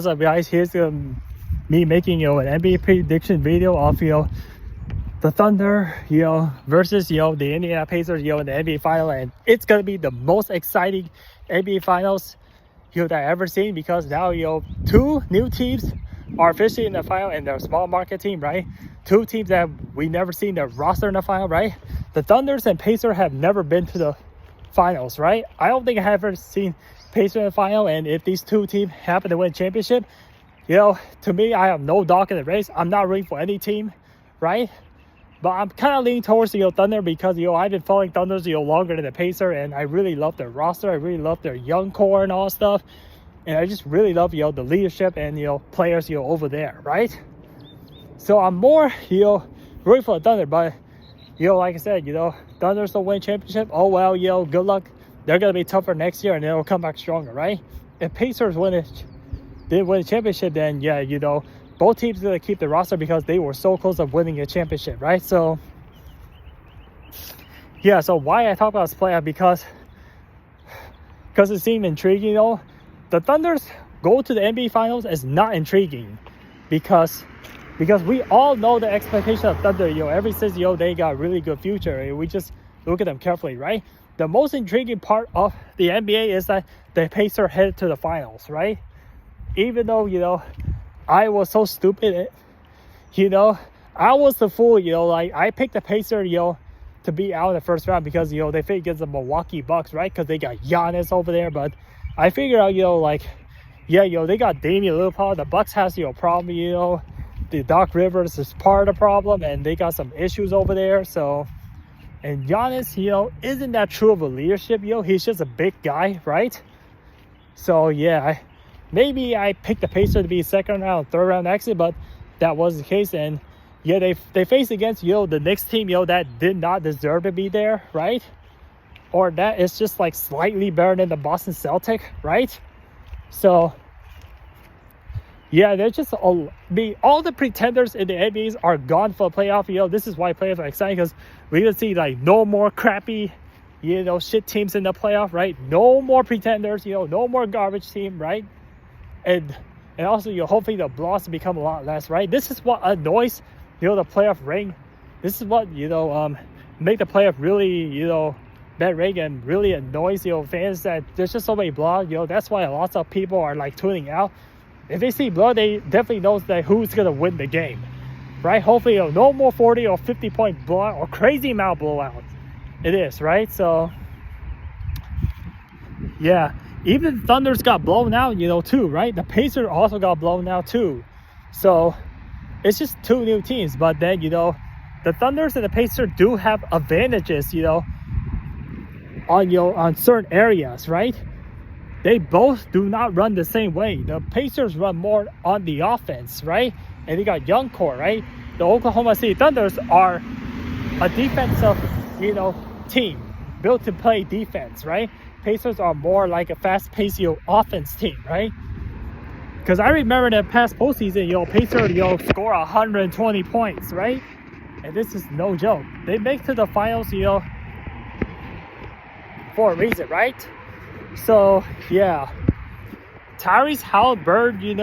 What's up, guys? Here's me making an NBA prediction video of the Thunder versus the Indiana Pacers in the NBA final, and it's gonna be the most exciting NBA finals that I ever seen, because now two new teams are officially in the final, and they're a small market team, right? Two teams that we never seen their roster in the final, right? The Thunders and Pacers have never been to the finals, right? I don't think I have ever seen Pacers in the final, and if these two teams happen to win championship, to me, I have no dog in the race. I'm not rooting for any team, right? But I'm kind of leaning towards the Thunder, because I've been following Thunders longer than the Pacers, and I really love their roster. I really love their young core and all stuff, and I just really love the leadership and players over there, right? So I'm more rooting for the Thunder, but like I said, Thunders will win championship. Oh well, good luck. They're gonna be tougher next year, and they'll come back stronger, right? If Pacers win the championship, then both teams are gonna keep the roster, because they were so close of winning a championship, right? So yeah, so why I talk about this playoff, because it seemed intriguing. The Thunders go to the NBA finals is not intriguing, because we all know the expectation of Thunder. Ever since they got a really good future, and we just look at them carefully, right? The most intriguing part of the NBA is that the Pacers headed to the finals, right? Even though I was so stupid, I was the fool, like I picked the Pacers, to be out in the first round, because they fit against the Milwaukee Bucks, right? Because they got Giannis over there. But I figured out, they got Damian Lillard. The Bucks has problem, the Doc Rivers is part of the problem, and they got some issues over there. So, and Giannis, isn't that true of a leadership, he's just a big guy, right? So yeah, maybe I picked the Pacers to be second round, third round exit, but that wasn't the case. And yeah, they faced against the next team that did not deserve to be there, right? Or that is just like slightly better than the Boston Celtics, right? So yeah, they're just all the pretenders in the NBA are gone for a playoff. This is why playoffs are exciting, because we're gonna see like no more crappy shit teams in the playoff, right? No more pretenders, no more garbage team, right? And also hopefully the blocks become a lot less, right? This is what annoys the playoff ring. This is what make the playoff really bad ring, and really annoys fans, that there's just so many blocks. That's why lots of people are like tuning out. If they see blood, they definitely knows that who's gonna win the game, right? Hopefully no more 40 or 50 point blowout or crazy amount blowouts. It is, right? So yeah, even Thunders got blown out, too, right? The Pacers also got blown out too. So it's just two new teams, but then the Thunders and the Pacers do have advantages, on certain areas, right? They both do not run the same way. The Pacers run more on the offense, right? And they got young core, right? The Oklahoma City Thunders are a defensive, team built to play defense, right? Pacers are more like a fast-paced, offense team, right? Because I remember the past postseason, Pacers, score 120 points, right? And this is no joke. They make to the finals, for a reason, right? So yeah, Tyrese Halliburton,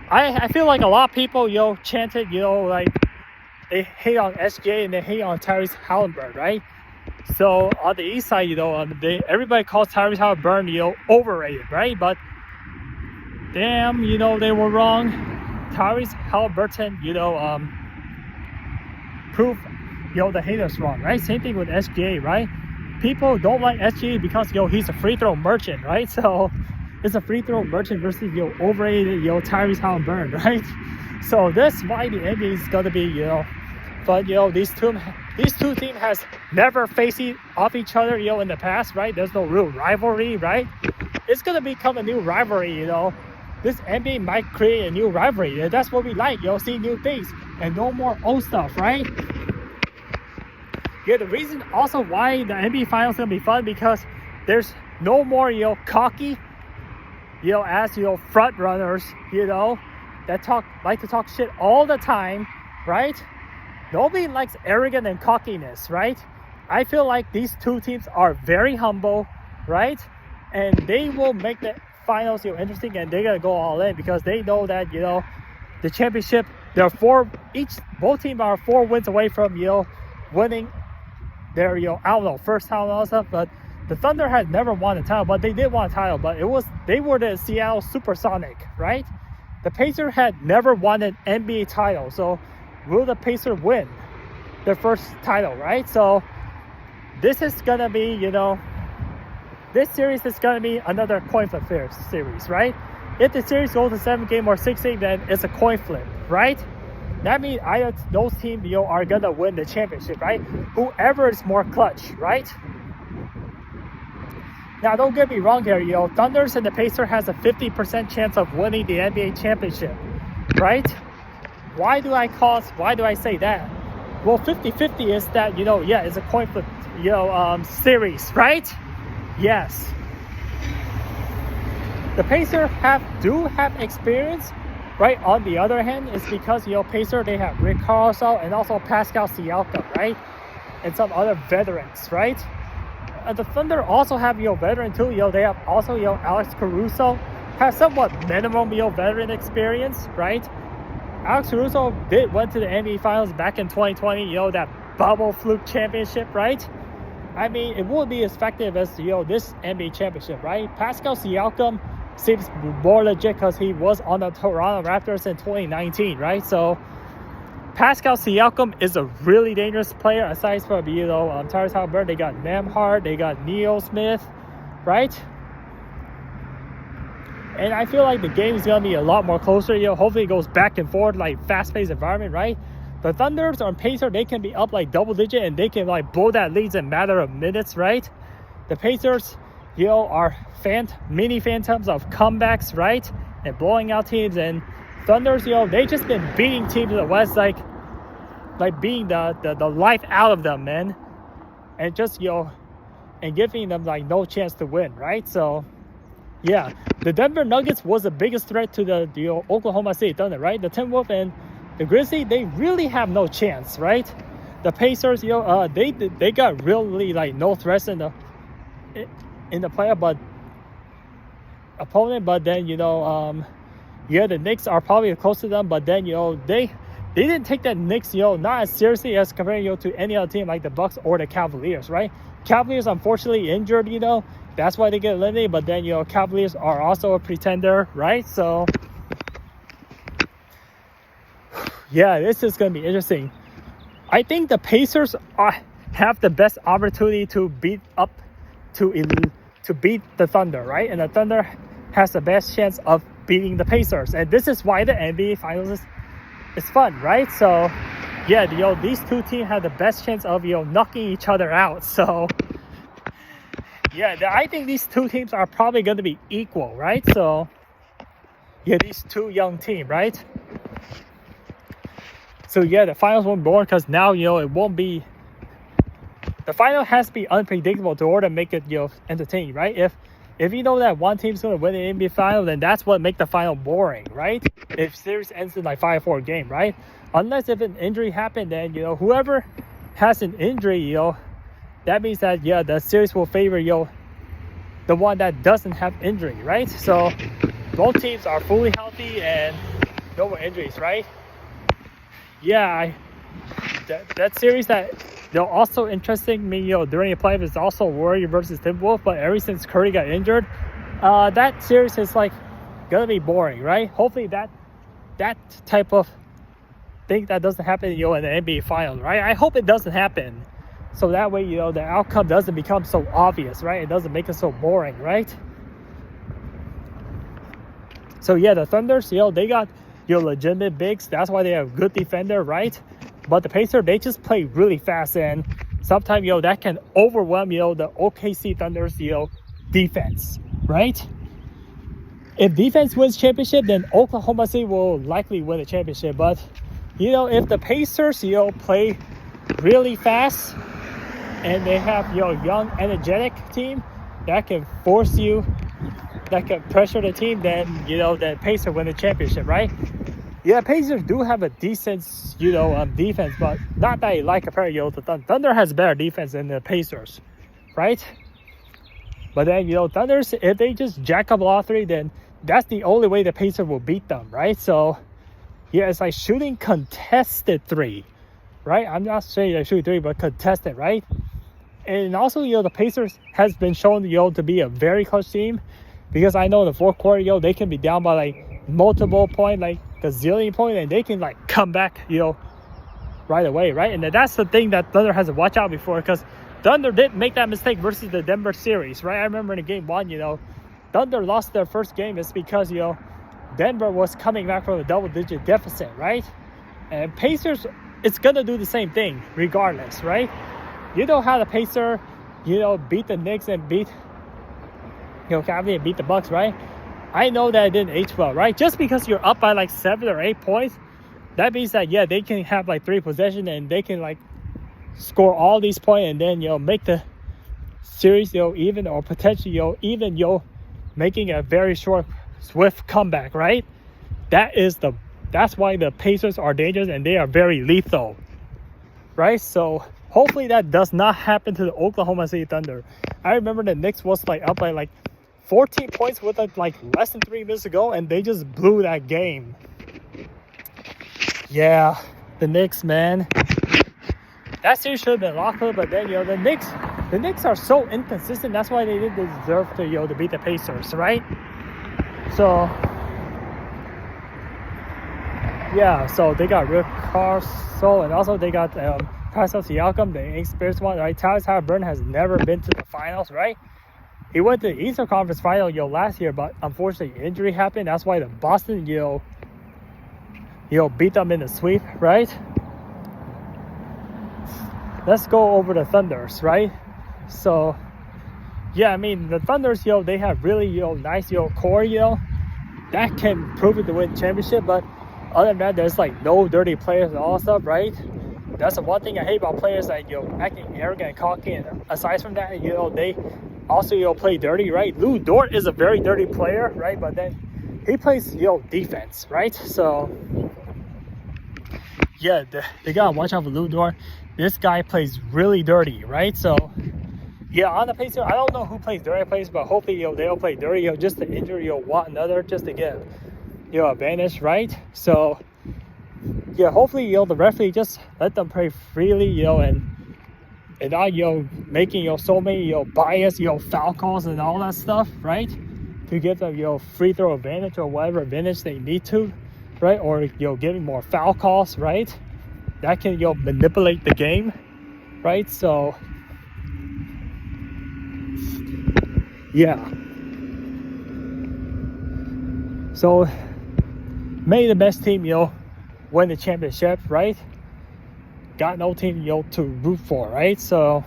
I feel like a lot of people chanted, like they hate on SGA and they hate on Tyrese Halliburton, right? So on the east side, everybody calls Tyrese Halliburton overrated, right? But damn, they were wrong. Tyrese Halliburton, proved the haters wrong, right? Same thing with SGA, right? People don't like SGA because he's a free throw merchant, right? So it's a free throw merchant versus overrated Tyrese Halliburton, right? So that's why the NBA is gonna be but these two teams has never faced off each other in the past, right? There's no real rivalry, right? It's gonna become a new rivalry, This NBA might create a new rivalry. That's what we like, see new things and no more old stuff, right? Yeah, the reason also why the NBA Finals is gonna be fun, because there's no more cocky, as front runners, that like to talk shit all the time, right? Nobody likes arrogance and cockiness, right? I feel like these two teams are very humble, right? And they will make the finals, interesting, and they're gonna go all in because they know that the championship. Both teams are 4 wins away from winning their I don't know, first title and all that stuff. But the Thunder had never won a title, but they did win a title. But they were the Seattle Supersonic, right? The Pacers had never won an NBA title, so will the Pacers win their first title, right? So this is gonna be, this series is gonna be another coin flip series, right? If the series goes to 7-game or 6-game, then it's a coin flip, right? That means either those teams, are gonna win the championship, right? Whoever is more clutch, right? Now, don't get me wrong here, Thunders and the Pacers has a 50% chance of winning the NBA championship, right? Why do I say that? Well, 50-50 is that, it's a coin flip, series, right? Yes. The Pacers do have experience, right? On the other hand, it's because, Pacers, they have Rick Carlisle and also Pascal Siakam, right? And some other veterans, right? The Thunder also have, veteran too. They have also, Alex Caruso, has somewhat minimum, veteran experience, right? Alex Caruso went to the NBA Finals back in 2020, that bubble fluke championship, right? I mean, it wouldn't be as effective as, this NBA championship, right? Pascal Siakam seems more legit because he was on the Toronto Raptors in 2019, right? So Pascal Siakam is a really dangerous player. Aside from Tyrese Haliburton, they got Nembhard, they got Neil Smith, right? And I feel like the game is gonna be a lot more closer. Hopefully it goes back and forth, like fast-paced environment, right? The Thunders or Pacers, they can be up like double digit and they can like blow that lead in a matter of minutes, right? The Pacers, are mini phantoms of comebacks, right? And blowing out teams. And Thunders, they just been beating teams in the West, like beating the life out of them, man. And just, and giving them like no chance to win, right? So, yeah, the Denver Nuggets was the biggest threat to the Oklahoma City Thunder, right? The Timberwolves and the Grizzlies, they really have no chance, right? The Pacers, they got really like no threats in the playoff, but opponent. But then the Knicks are probably close to them. But then they didn't take that Knicks not as seriously as comparing to any other team like the Bucks or the Cavaliers, right? Cavaliers unfortunately injured, that's why they get eliminated. But then Cavaliers are also a pretender, right? So yeah, this is going to be interesting. I think the Pacers have the best opportunity to beat the Thunder, right? And the Thunder has the best chance of beating the Pacers. And this is why the NBA Finals is fun, right? So, yeah, these two teams have the best chance of, knocking each other out. So, yeah, I think these two teams are probably going to be equal, right? So, yeah, these two young teams, right? So yeah, the finals won't be boring because now it won't be. The final has to be unpredictable to order to make it entertaining, right? If that one team's gonna win the NBA final, then that's what makes the final boring, right? If series ends in like 5-4 game, right? Unless if an injury happened, then whoever has an injury, that means that the series will favor the one that doesn't have injury, right? So both teams are fully healthy and no more injuries, right? Yeah, that series that also interesting me, during the playoffs is also Warrior versus Timberwolves. But ever since Curry got injured, that series is like gonna be boring, right? Hopefully that type of thing that doesn't happen, in the NBA Finals, right? I hope it doesn't happen, so that way the outcome doesn't become so obvious, right? It doesn't make it so boring, right? So yeah, the Thunders, they got legitimate bigs. That's why they have good defender, right? But the Pacers, they just play really fast, and sometimes that can overwhelm the OKC Thunder's defense, right? If defense wins championship, then Oklahoma City will likely win the championship. But if the Pacers play really fast and they have young energetic team that can that can pressure the team, then the Pacers win the championship, right? Yeah, Pacers do have a decent defense, but not that I like compared to the Thunder. Thunder has better defense than the Pacers, right? But then, Thunders, if they just jack up a lot of three, then that's the only way the Pacers will beat them, right? So, yeah, it's like shooting contested three, right? I'm not saying they shoot three, but contested, right? And also, the Pacers has been shown, to be a very clutch team, because I know in the fourth quarter, they can be down by like multiple points, like a zillion points, and they can like come back, right away, right? And that's the thing that Thunder has to watch out before, because Thunder did make that mistake versus the Denver series, right? I remember in game one, Thunder lost their first game. It's because, Denver was coming back from a double-digit deficit, right? And Pacers, it's going to do the same thing regardless, right? You know how the Pacers, beat the Knicks and beat, Cavaliers and beat the Bucks, right? I know that it didn't age well, right? Just because you're up by like 7 or 8 points, that means that, yeah, they can have like 3 possessions and they can like score all these points and then, make the series, even, or potentially, even, making a very short, swift comeback, right? That's why the Pacers are dangerous and they are very lethal, right? So hopefully that does not happen to the Oklahoma City Thunder. I remember the Knicks was like up by like 14 points with like less than 3 minutes to go, and they just blew that game. Yeah, the Knicks, man. That series should have been locked up, but then, the Knicks are so inconsistent. That's why they didn't deserve to, to beat the Pacers, right? So, yeah, so they got Rick Carlisle, and also they got Pascal Siakam, the inexperienced one, right? Tyrese Haliburton has never been to the finals, right? He went to the Eastern Conference Final, last year, but unfortunately injury happened. That's why the Boston, beat them in the sweep, right? Let's go over the Thunders, right? So, yeah, I mean, the Thunders, they have really, nice, core, that can prove it to win championship. But other than that, there's like no dirty players and all that stuff, right? That's the one thing I hate about players, like, acting arrogant and cocky. And aside from that, they also, play dirty, right? Lou Dort is a very dirty player, right? But then he plays, defense, right? So, yeah, they gotta watch out for Lou Dort. This guy plays really dirty, right? So, yeah, on the Pacers, I don't know who plays dirty plays, but hopefully, they don't play dirty, just to injure, one another, just to get, advantage, right? So, yeah, hopefully, the referee just let them play freely, and not, making, so many, bias, foul calls and all that stuff, right? To get them, free throw advantage or whatever advantage they need to, right? Or, giving more foul calls, right? That can, manipulate the game, right? So, yeah. So, may the best team, win the championship, right? Got no team, to root for, right? So,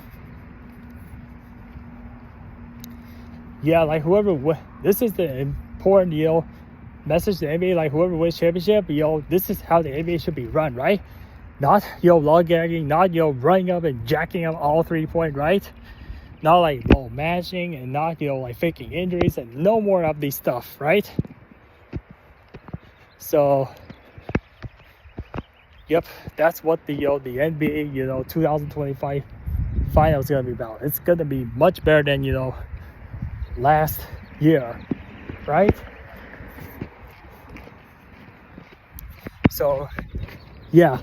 yeah, like whoever this is the important, message to the NBA, like whoever wins championship, this is how the NBA should be run, right? Not, lollygagging, not, running up and jacking up all 3-point, right? Not like matching and not, like faking injuries, and no more of these stuff, right? So, yep, that's what the NBA, 2025 finals is gonna be about. It's gonna be much better than, last year, right? So, yeah.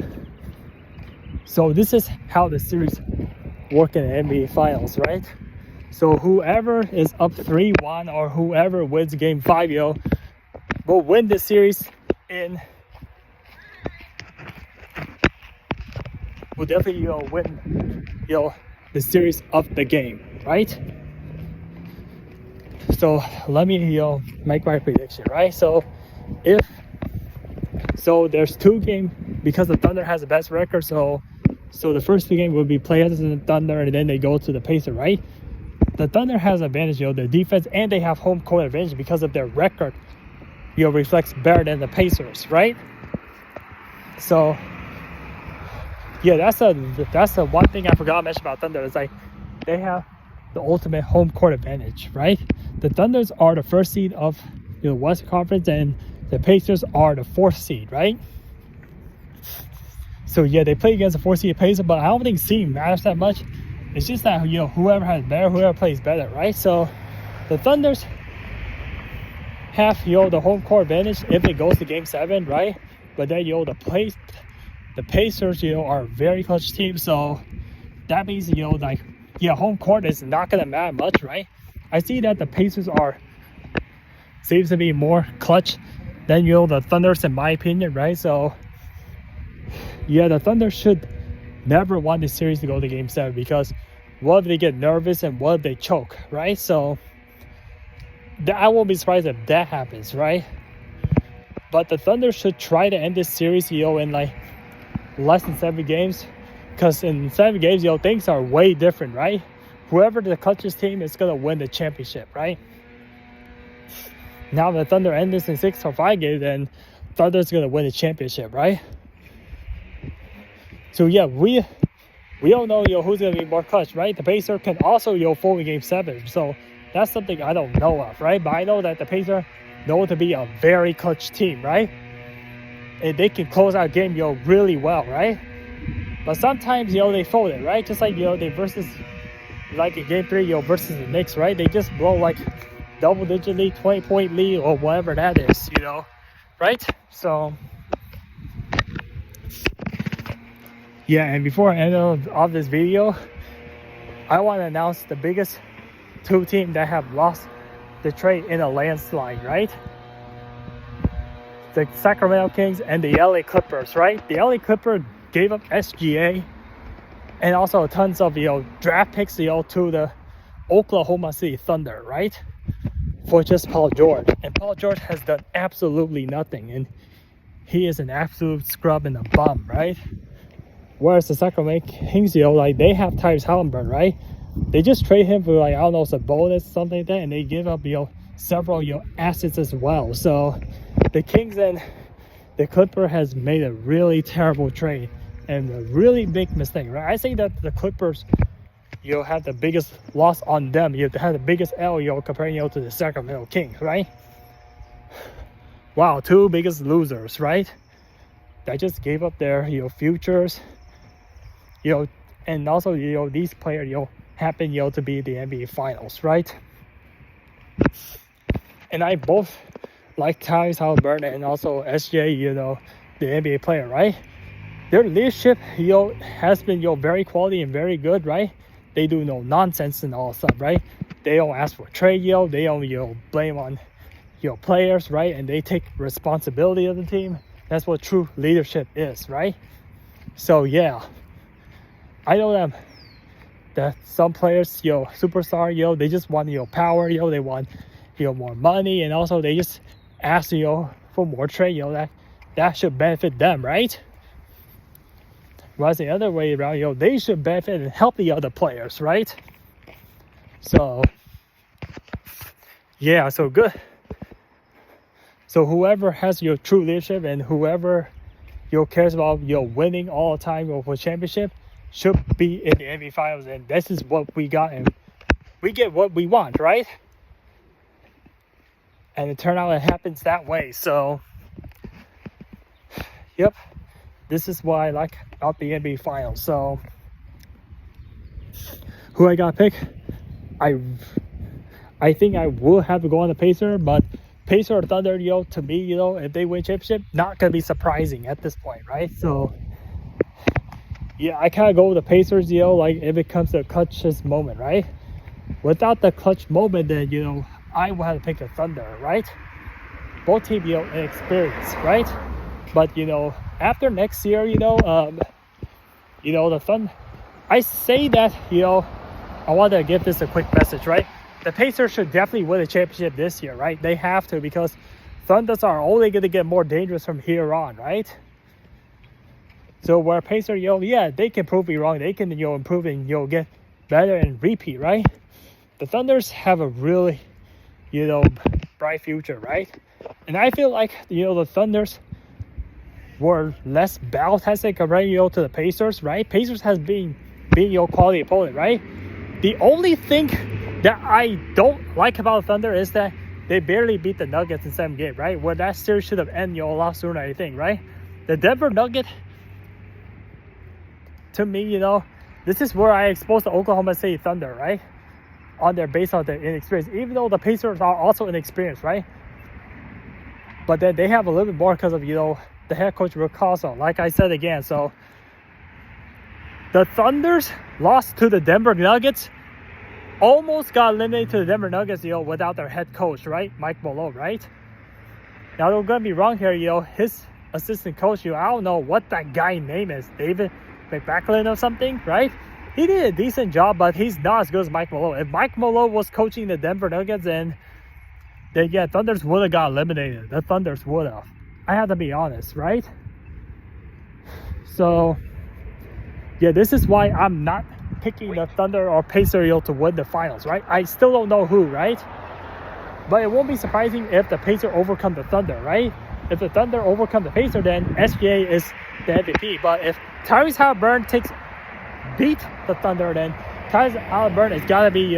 So this is how the series work in the NBA finals, right? So whoever is up 3-1 or whoever wins game 5, will win the series will definitely, win, the series of the game, right? So let me, make my prediction, right? So there's 2 games because the Thunder has the best record. So the first 2 games will be players in the Thunder, and then they go to the Pacers, right? The Thunder has advantage, the defense, and they have home court advantage because of their record, reflects better than the Pacers, right? So, yeah, that's the one thing I forgot to mention about Thunder. It's like they have the ultimate home court advantage, right? The Thunders are the 1st seed of the Western Conference, and the Pacers are the 4th seed, right? So yeah, they play against the 4th seed Pacers, but I don't think seed matters that much. It's just that whoever has better, whoever plays better, right? So the Thunders have, the home court advantage if it goes to Game 7, right? But then, the Pacers, are a very clutch team, so that means, home court is not gonna matter much, right? I see that the Pacers seems to be more clutch than, the Thunders, in my opinion, right? So, yeah, the Thunder should never want this series to go to Game 7, because what if they get nervous and what if they choke, right? So, I won't be surprised if that happens, right? But the Thunder should try to end this series, in less than 7 games. Because in 7 games, things are way different, right? Whoever the clutchest team is going to win the championship, right? Now, if the Thunder end this in 6 or 5 games, then Thunder's going to win the championship, right? So, yeah, we all know, who's going to be more clutch, right? The Pacers can also, fold in Game 7. So, that's something I don't know of, right? But I know that the Pacers know to be a very clutch team, right? And they can close out a game, really well, right? But sometimes, they fold it, right? Just like, they versus, like in Game 3, versus the Knicks, right? They just blow, like, double-digit lead, 20-point lead, or whatever that is, right? So, yeah, and before I end off this video, I want to announce the biggest 2 teams that have lost the trade in a landslide, right? The Sacramento Kings and the LA Clippers, right? The LA Clippers gave up SGA and also tons of, draft picks, to the Oklahoma City Thunder, right? For just Paul George. And Paul George has done absolutely nothing. And he is an absolute scrub and a bum, right? Whereas the Sacramento Kings, they have Tyrese Halliburton, right? They just trade him for, I don't know, some bonus, something like that, and they give up, several, assets as well. So the Kings and the Clippers has made a really terrible trade and a really big mistake, right? I think that the Clippers, have the biggest loss on them. You have the biggest L, comparing, to the Sacramento Kings, right? Wow, 2 biggest losers, right? That just gave up their, futures, and also, these players, happen, to be the NBA Finals, right? And I both like Tyrese Halliburton and also SJ, the NBA player, right? Their leadership, has been, very quality and very good, right? They do no nonsense and all stuff, right? They don't ask for trade, they don't, blame on, players, right? And they take responsibility of the team. That's what true leadership is, right? So, yeah, I know that some players, superstar, they just want, power, they want, more money, and also they just ask, for more trade, that should benefit them, right? Whereas the other way around, they should benefit and help the other players, right? So, yeah, so good. So whoever has true leadership and whoever, cares about, winning all the time for championship should be in the NBA Finals, and this is what we got, and we get what we want, right? And it turned out it happens that way. So, yep, this is what I like about the NBA Finals. So, who I got to pick? I think I will have to go on the Pacer, but Pacer or Thunder, to me, if they win championship, not gonna be surprising at this point, right? So, yeah, I kind of go with the Pacers, like if it comes to a clutchest moment, right? Without the clutch moment, then, I will have to pick the Thunder, right? Both teams, experience, right? But, after next year, the Thunder, I say that, I want to give this a quick message, right? The Pacers should definitely win the championship this year, right? They have to, because Thunders are only going to get more dangerous from here on, right? So where Pacers, yeah, they can prove me wrong. They can, improve and, get better and repeat, right? The Thunders have a really, bright future, right? And I feel like, the Thunders were less battle-tested compared, to the Pacers, right? Pacers has been quality opponent, right? The only thing that I don't like about the Thunder is that they barely beat the Nuggets in 7 games, right? Where that series should have ended, a lot sooner than anything, right? The Denver Nuggets, to me, this is where I exposed the Oklahoma City Thunder, right? on their based on their inexperience, even though the Pacers are also inexperienced, right? But then they have a little bit more because of, the head coach Rick Carlisle. Like I said again, so the Thunders lost to the Denver Nuggets, almost got eliminated to the Denver Nuggets, without their head coach, right? Mike Malone, right? Now, don't get me wrong here, his assistant coach, I don't know what that guy's name is, David McBacklin or something, right? He did a decent job, but he's not as good as Mike Malone. If Mike Malone was coaching the Denver Nuggets, then yeah, Thunders would have got eliminated. The Thunders would have. I have to be honest, right? So, yeah, this is why I'm not picking the Thunder or Pacers to win the finals, right? I still don't know who, right? But it won't be surprising if the Pacers overcome the Thunder, right? If the Thunder overcome the Pacers, then SGA is the MVP. But if Tyrese Halliburton beat the Thunder, then Tyrese Halliburton has got to be,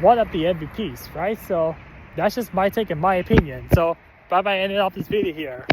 one of the MVPs, right? So that's just my take and my opinion. So bye-bye, ending off this video here.